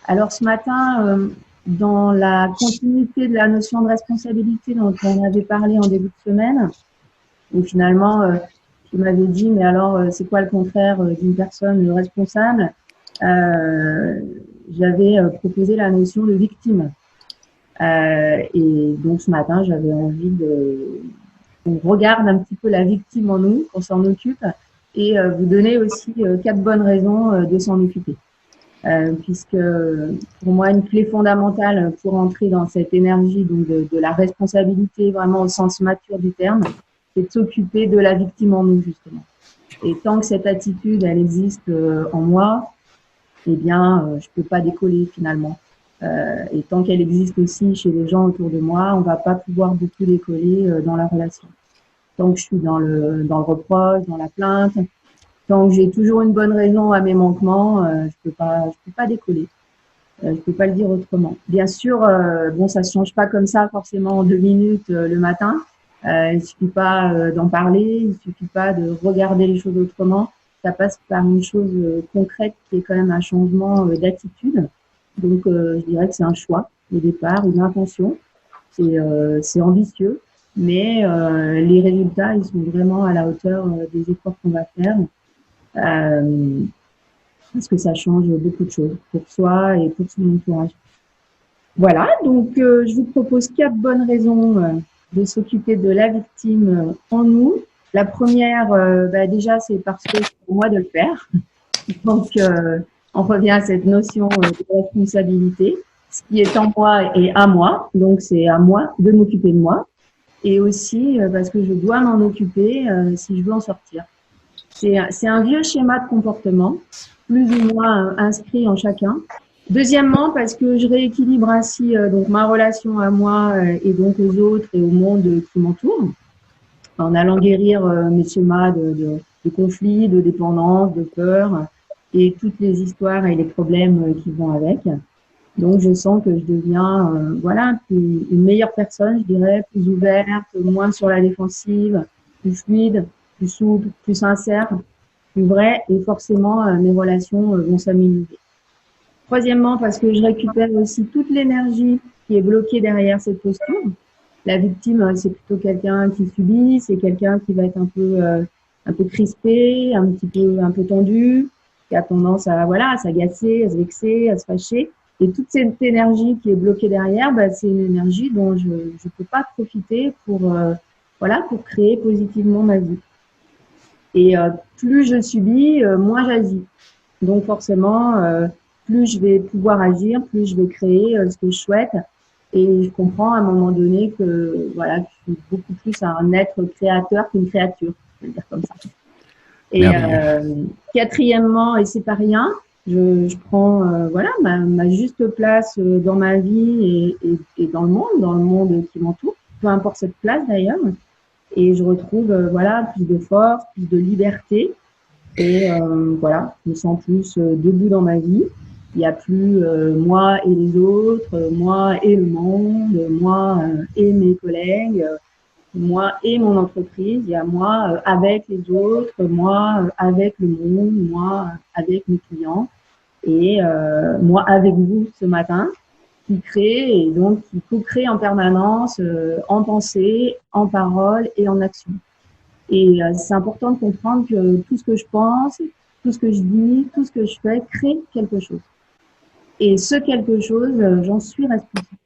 Alors ce matin, dans la continuité de la notion de responsabilité dont on avait parlé en début de semaine, où finalement, tu m'avais dit, mais alors, c'est quoi le contraire d'une personne responsable? J'avais proposé la notion de victime. Et donc ce matin, j'avais envie qu'on regarde un petit peu la victime en nous, qu'on s'en occupe, et vous donner aussi 4 bonnes raisons de s'en occuper. Puisque pour moi, une clé fondamentale pour entrer dans cette énergie donc de la responsabilité vraiment au sens mature du terme, c'est de s'occuper de la victime en nous, justement. Et tant que cette attitude, elle existe en moi, eh bien, je peux pas décoller finalement. Et tant qu'elle existe aussi chez les gens autour de moi, on va pas pouvoir beaucoup décoller dans la relation. Tant que je suis dans le reproche, dans la plainte, tant que j'ai toujours une bonne raison à mes manquements, je peux pas décoller. Je peux pas le dire autrement. Bien sûr, bon, ça se change pas comme ça forcément en 2 minutes le matin. Il suffit pas d'en parler, il suffit pas de regarder les choses autrement. Ça passe par une chose concrète qui est quand même un changement d'attitude. Donc, je dirais que c'est un choix au départ, une intention. C'est ambitieux, mais les résultats, ils sont vraiment à la hauteur des efforts qu'on va faire. Euh, Parce que ça change beaucoup de choses pour soi et pour son entourage. Voilà, donc je vous propose 4 bonnes raisons de s'occuper de la victime en nous. La première, déjà, c'est parce que c'est pour moi de le faire. Donc, on revient à cette notion de responsabilité. Ce qui est en moi est à moi, donc c'est à moi de m'occuper de moi. Et aussi parce que je dois m'en occuper si je veux en sortir. C'est un vieux schéma de comportement, plus ou moins inscrit en chacun. Deuxièmement, parce que je rééquilibre ainsi donc ma relation à moi et donc aux autres et au monde qui m'entoure, en allant guérir mes schémas de conflit, de dépendance, de peur et toutes les histoires et les problèmes qui vont avec. Donc, je sens que je deviens une meilleure personne, je dirais, plus ouverte, moins sur la défensive, plus fluide, plus souple, plus sincère, plus vraie, et forcément, mes relations vont s'améliorer. Troisièmement, parce que je récupère aussi toute l'énergie qui est bloquée derrière cette posture. La victime, c'est plutôt quelqu'un qui subit, c'est quelqu'un qui va être un peu crispé, un peu tendu, qui a tendance à s'agacer, à se vexer, à se fâcher. Et toute cette énergie qui est bloquée derrière, c'est une énergie dont je ne peux pas profiter pour créer positivement ma vie. Et plus je subis, moins j'agis. Donc forcément, plus je vais pouvoir agir, plus je vais créer ce que je souhaite. Et je comprends à un moment donné que je suis beaucoup plus un être créateur qu'une créature, je vais le dire comme ça. Et quatrièmement, et c'est pas rien, je prends ma juste place dans ma vie et dans le monde qui m'entoure, peu importe cette place d'ailleurs. Et je retrouve plus de force, plus de liberté. Et je me sens plus debout dans ma vie. Il n'y a plus moi et les autres, moi et le monde, moi et mes collègues, moi et mon entreprise. Il y a moi avec les autres, moi avec le monde, moi avec mes clients et moi avec vous ce matin qui crée et donc qui co-crée en permanence en pensée, en parole et en action. Et c'est important de comprendre que tout ce que je pense, tout ce que je dis, tout ce que je fais crée quelque chose. Et ce quelque chose, j'en suis responsable.